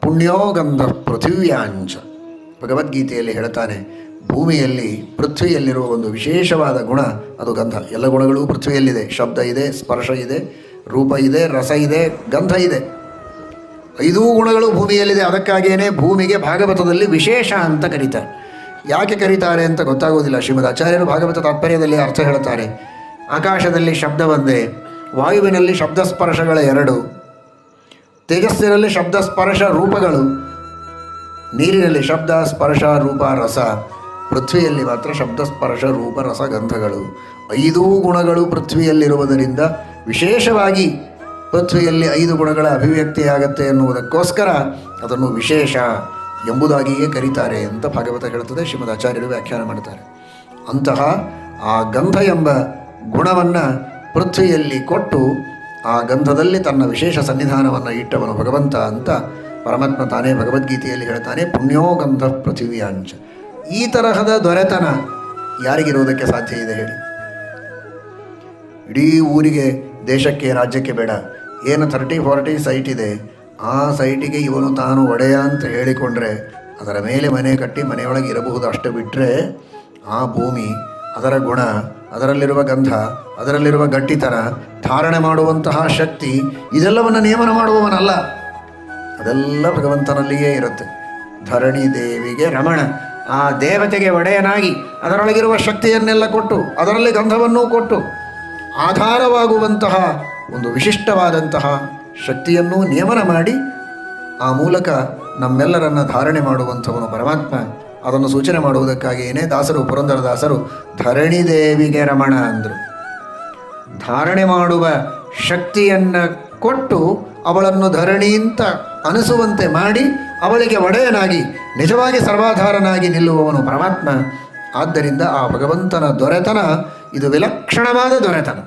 ಪುಣ್ಯೋ ಗಂಧ ಪೃಥಿವ್ಯಾಂಚ. ಭಗವದ್ಗೀತೆಯಲ್ಲಿ ಹೇಳ್ತಾನೆ, ಭೂಮಿಯಲ್ಲಿ ಪೃಥ್ವಿಯಲ್ಲಿರುವ ಒಂದು ವಿಶೇಷವಾದ ಗುಣ ಅದು ಗಂಧ. ಎಲ್ಲ ಗುಣಗಳು ಪೃಥ್ವಿಯಲ್ಲಿದೆ. ಶಬ್ದ ಇದೆ, ಸ್ಪರ್ಶ ಇದೆ, ರೂಪ ಇದೆ, ರಸ ಇದೆ, ಗಂಧ ಇದೆ. 5 ಗುಣಗಳು ಭೂಮಿಯಲ್ಲಿದೆ. ಅದಕ್ಕಾಗಿಯೇ ಭೂಮಿಗೆ ಭಾಗವತದಲ್ಲಿ ವಿಶೇಷ ಅಂತ ಕರೀತಾರೆ. ಯಾಕೆ ಕರೀತಾರೆ ಅಂತ ಗೊತ್ತಾಗೋದಿಲ್ಲ. ಶ್ರೀಮದ್ ಆಚಾರ್ಯರು ಭಾಗವತ ತಾತ್ಪರ್ಯದಲ್ಲಿ ಅರ್ಥ ಹೇಳ್ತಾರೆ. ಆಕಾಶದಲ್ಲಿ ಶಬ್ದ ಒಂದೇ, ವಾಯುವಿನಲ್ಲಿ ಶಬ್ದ ಸ್ಪರ್ಶಗಳ 2, ತೇಜಸ್ಸಿನಲ್ಲಿ ಶಬ್ದ ಸ್ಪರ್ಶ ರೂಪಗಳು, ನೀರಿನಲ್ಲಿ ಶಬ್ದ ಸ್ಪರ್ಶ ರೂಪ ರಸ, ಪೃಥ್ವಿಯಲ್ಲಿ ಮಾತ್ರ ಶಬ್ದ ಸ್ಪರ್ಶ ರೂಪ ರಸ ಗಂಧಗಳು. 5 ಗುಣಗಳು ಪೃಥ್ವಿಯಲ್ಲಿರುವುದರಿಂದ ವಿಶೇಷವಾಗಿ ಪೃಥ್ವಿಯಲ್ಲಿ 5 ಗುಣಗಳ ಅಭಿವ್ಯಕ್ತಿಯಾಗತ್ತೆ ಎನ್ನುವುದಕ್ಕೋಸ್ಕರ ಅದನ್ನು ವಿಶೇಷ ಎಂಬುದಾಗಿಯೇ ಕರೀತಾರೆ ಅಂತ ಭಾಗವತ ಹೇಳುತ್ತದೆ. ಶ್ರೀಮದ್ ಆಚಾರ್ಯರು ವ್ಯಾಖ್ಯಾನ ಮಾಡ್ತಾರೆ. ಅಂತಹ ಆ ಗಂಧ ಎಂಬ ಗುಣವನ್ನು ಪೃಥ್ವಿಯಲ್ಲಿ ಕೊಟ್ಟು ಆ ಗಂಧದಲ್ಲಿ ತನ್ನ ವಿಶೇಷ ಸನ್ನಿಧಾನವನ್ನು ಇಟ್ಟವನು ಭಗವಂತ ಅಂತ ಪರಮಾತ್ಮ ತಾನೇ ಭಗವದ್ಗೀತೆಯಲ್ಲಿ ಹೇಳ್ತಾನೆ, ಪುಣ್ಯೋ ಗಂಧ ಪೃಥಿವ್ಯಾಂಚ. ಈ ತರಹದ ದೊರೆತನ ಯಾರಿಗಿರುವುದಕ್ಕೆ ಸಾಧ್ಯ ಇದೆ ಹೇಳಿ? ಇಡೀ ಊರಿಗೆ, ದೇಶಕ್ಕೆ, ರಾಜ್ಯಕ್ಕೆ ಬೇಡ, ಏನು 30-40 ಸೈಟ್ ಇದೆ, ಆ ಸೈಟಿಗೆ ಇವನು ತಾನು ಒಡೆಯ ಅಂತ ಹೇಳಿಕೊಂಡ್ರೆ ಅದರ ಮೇಲೆ ಮನೆ ಕಟ್ಟಿ ಮನೆಯೊಳಗೆ ಇರಬಹುದು. ಅಷ್ಟು ಬಿಟ್ಟರೆ ಆ ಭೂಮಿ, ಅದರ ಗುಣ, ಅದರಲ್ಲಿರುವ ಗಂಧ, ಅದರಲ್ಲಿರುವ ಗಟ್ಟಿತನ, ಧಾರಣೆ ಮಾಡುವಂತಹ ಶಕ್ತಿ, ಇದೆಲ್ಲವನ್ನು ನೇಮನ ಮಾಡುವವನಲ್ಲ. ಅದೆಲ್ಲ ಭಗವಂತನಲ್ಲಿಯೇ ಇರುತ್ತೆ. ಧರಣಿ ದೇವಿಗೆ ರಮಣ, ಆ ದೇವತೆಗೆ ಒಡೆಯನಾಗಿ ಅದರೊಳಗಿರುವ ಶಕ್ತಿಯನ್ನೆಲ್ಲ ಕೊಟ್ಟು ಅದರಲ್ಲಿ ಗಂಧವನ್ನೂ ಕೊಟ್ಟು ಆಧಾರವಾಗುವಂತಹ ಒಂದು ವಿಶಿಷ್ಟವಾದಂತಹ ಶಕ್ತಿಯನ್ನೂ ನೇಮನ ಮಾಡಿ ಆ ಮೂಲಕ ನಮ್ಮೆಲ್ಲರನ್ನು ಧಾರಣೆ ಮಾಡುವಂಥವನು ಪರಮಾತ್ಮ. ಅದನ್ನು ಸೂಚನೆ ಮಾಡುವುದಕ್ಕಾಗಿಯೇ ದಾಸರು, ಪುರಂದರದಾಸರು ಧರಣಿ ದೇವಿಗೆ ರಮಣ ಅಂದರು. ಧಾರಣೆ ಮಾಡುವ ಶಕ್ತಿಯನ್ನು ಕೊಟ್ಟು ಅವಳನ್ನು ಧರಣಿ ಅಂತ ಅನಿಸುವಂತೆ ಮಾಡಿ ಅವಳಿಗೆ ಒಡೆಯನಾಗಿ ನಿಜವಾಗಿ ಸರ್ವಾಧಾರನಾಗಿ ನಿಲ್ಲುವವನು ಪರಮಾತ್ಮ. ಆದ್ದರಿಂದ ಆ ಭಗವಂತನ ದೊರೆತನ ಇದು ವಿಲಕ್ಷಣವಾದ ದೊರೆತನ.